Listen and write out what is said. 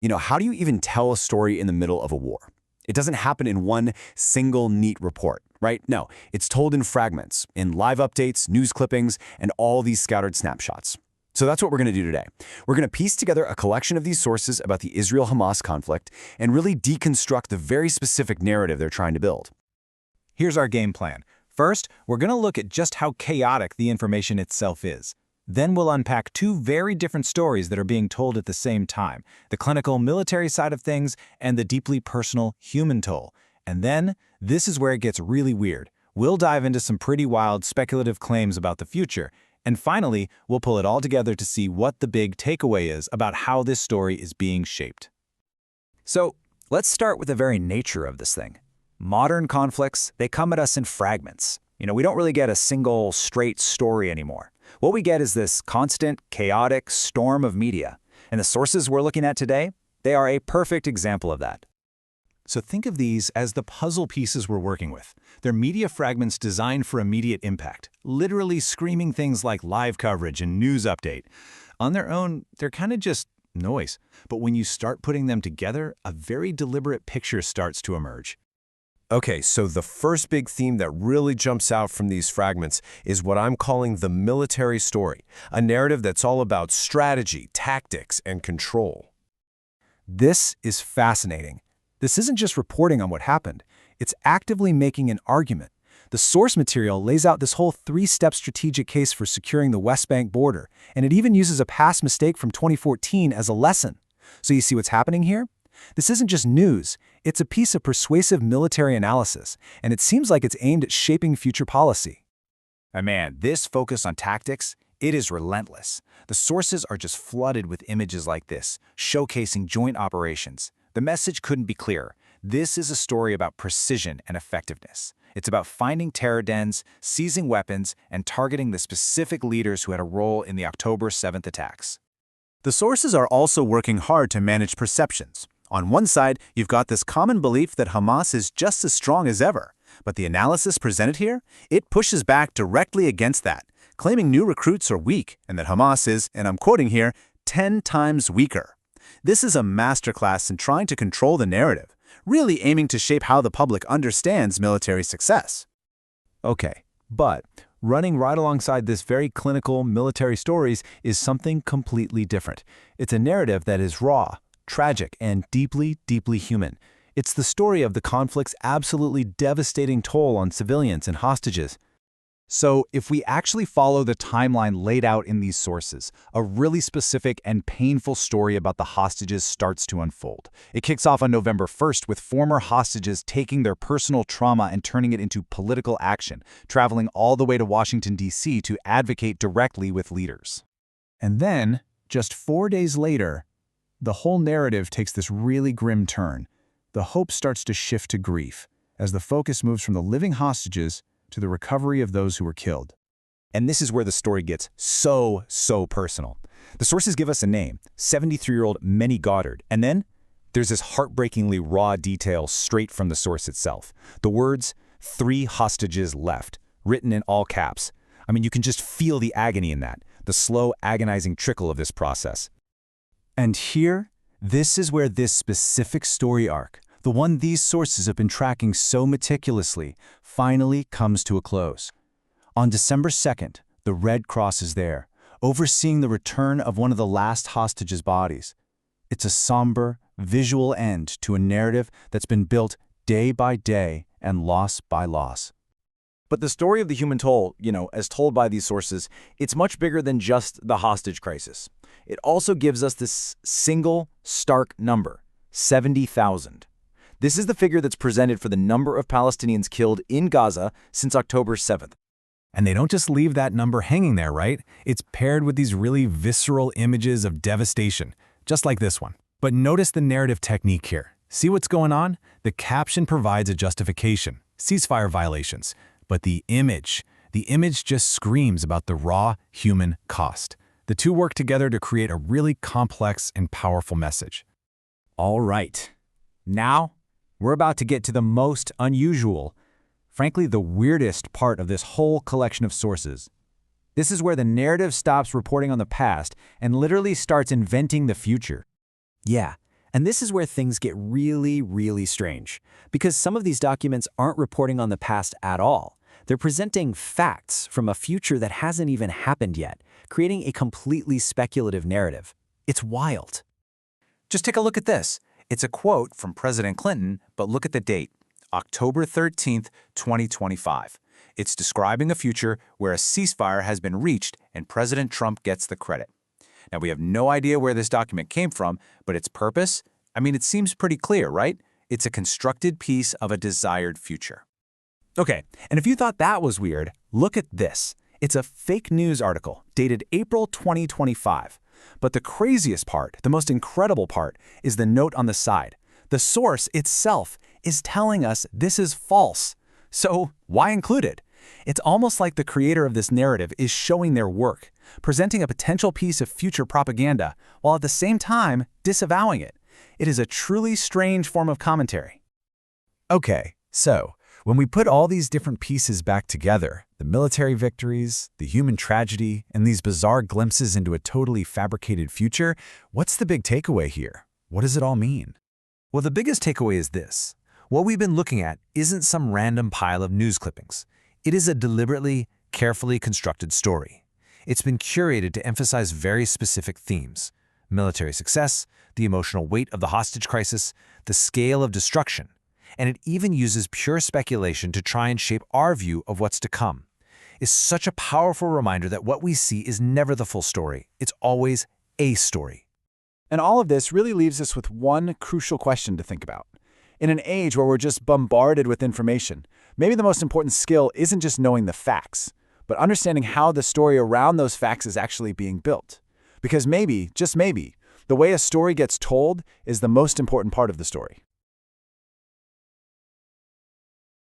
How do you even tell a story in the middle of a war? It doesn't happen in one single neat report, right? No, it's told in fragments, in live updates, news clippings, and all these scattered snapshots. So that's what we're going to do today. We're going to piece together a collection of these sources about the Israel-Hamas conflict and really deconstruct the very specific narrative they're trying to build. Here's our game plan. First, we're going to look at just how chaotic the information itself is. Then we'll unpack two very different stories that are being told at the same time, the clinical military side of things and the deeply personal human toll. And then, this is where it gets really weird. We'll dive into some pretty wild speculative claims about the future. And finally, we'll pull it all together to see what the big takeaway is about how this story is being shaped. So, let's start with the very nature of this thing. Modern conflicts, they come at us in fragments. We don't really get a single, straight story anymore. What we get is this constant, chaotic storm of media. And the sources we're looking at today, they are a perfect example of that. So think of these as the puzzle pieces we're working with. They're media fragments designed for immediate impact, literally screaming things like live coverage and news update. On their own, they're kind of just noise. But when you start putting them together, a very deliberate picture starts to emerge. Okay, so the first big theme that really jumps out from these fragments is what I'm calling the military story, a narrative that's all about strategy, tactics, and control. This is fascinating. This isn't just reporting on what happened. It's actively making an argument. The source material lays out this whole three-step strategic case for securing the West Bank border, and it even uses a past mistake from 2014 as a lesson. So you see what's happening here? This isn't just news, it's a piece of persuasive military analysis, and it seems like it's aimed at shaping future policy. And man, this focus on tactics, it is relentless. The sources are just flooded with images like this, showcasing joint operations. The message couldn't be clearer. This is a story about precision and effectiveness. It's about finding terror dens, seizing weapons, and targeting the specific leaders who had a role in the October 7th attacks. The sources are also working hard to manage perceptions. On one side, you've got this common belief that Hamas is just as strong as ever, but the analysis presented here, it pushes back directly against that, claiming new recruits are weak and that Hamas is, and I'm quoting here, 10 times weaker. This is a masterclass in trying to control the narrative, really aiming to shape how the public understands military success. Okay, but running right alongside this very clinical military stories is something completely different. It's a narrative that is raw, tragic, and deeply, deeply human. It's the story of the conflict's absolutely devastating toll on civilians and hostages. So if we actually follow the timeline laid out in these sources, a really specific and painful story about the hostages starts to unfold. It kicks off on November 1st with former hostages taking their personal trauma and turning it into political action, traveling all the way to Washington, D.C. to advocate directly with leaders. And then, just 4 days later, the whole narrative takes this really grim turn. The hope starts to shift to grief, as the focus moves from the living hostages to the recovery of those who were killed. And this is where the story gets so personal. The sources give us a name, 73-year-old Menny Goddard, and then there's this heartbreakingly raw detail straight from the source itself. The words, 3 hostages left, written in all caps. I mean, you can just feel the agony in that, the slow, agonizing trickle of this process. And here, this is where this specific story arc, the one these sources have been tracking so meticulously, finally comes to a close. On December 2nd, the Red Cross is there, overseeing the return of one of the last hostages' bodies. It's a somber, visual end to a narrative that's been built day by day and loss by loss. But the story of the human toll, as told by these sources, it's much bigger than just the hostage crisis. It also gives us this single, stark number, 70,000. This is the figure that's presented for the number of Palestinians killed in Gaza since October 7th. And they don't just leave that number hanging there, right? It's paired with these really visceral images of devastation, just like this one. But notice the narrative technique here. See what's going on? The caption provides a justification, ceasefire violations. But the image just screams about the raw human cost. The two work together to create a really complex and powerful message. All right. Now, we're about to get to the most unusual, frankly, the weirdest part of this whole collection of sources. This is where the narrative stops reporting on the past and literally starts inventing the future. Yeah, And this is where things get really, really strange, because some of these documents aren't reporting on the past at all. They're presenting facts from a future that hasn't even happened yet, creating a completely speculative narrative. It's wild. Just take a look at this. It's a quote from President Clinton, but look at the date, October 13th, 2025. It's describing a future where a ceasefire has been reached and President Trump gets the credit. Now, we have no idea where this document came from, but its purpose, it seems pretty clear, right? It's a constructed piece of a desired future. Okay, and if you thought that was weird, look at this. It's a fake news article dated April 2025. But the craziest part, the most incredible part, is the note on the side. The source itself is telling us this is false. So why include it? It's almost like the creator of this narrative is showing their work, presenting a potential piece of future propaganda, while at the same time disavowing it. It is a truly strange form of commentary. Okay, so when we put all these different pieces back together, the military victories, the human tragedy, and these bizarre glimpses into a totally fabricated future, what's the big takeaway here? What does it all mean? Well, the biggest takeaway is this. What we've been looking at isn't some random pile of news clippings. It is a deliberately, carefully constructed story. It's been curated to emphasize very specific themes: military success, the emotional weight of the hostage crisis, the scale of destruction, and it even uses pure speculation to try and shape our view of what's to come. It's such a powerful reminder that what we see is never the full story. It's always a story. And all of this really leaves us with one crucial question to think about. In an age where we're just bombarded with information, maybe the most important skill isn't just knowing the facts, but understanding how the story around those facts is actually being built. Because maybe, just maybe, the way a story gets told is the most important part of the story.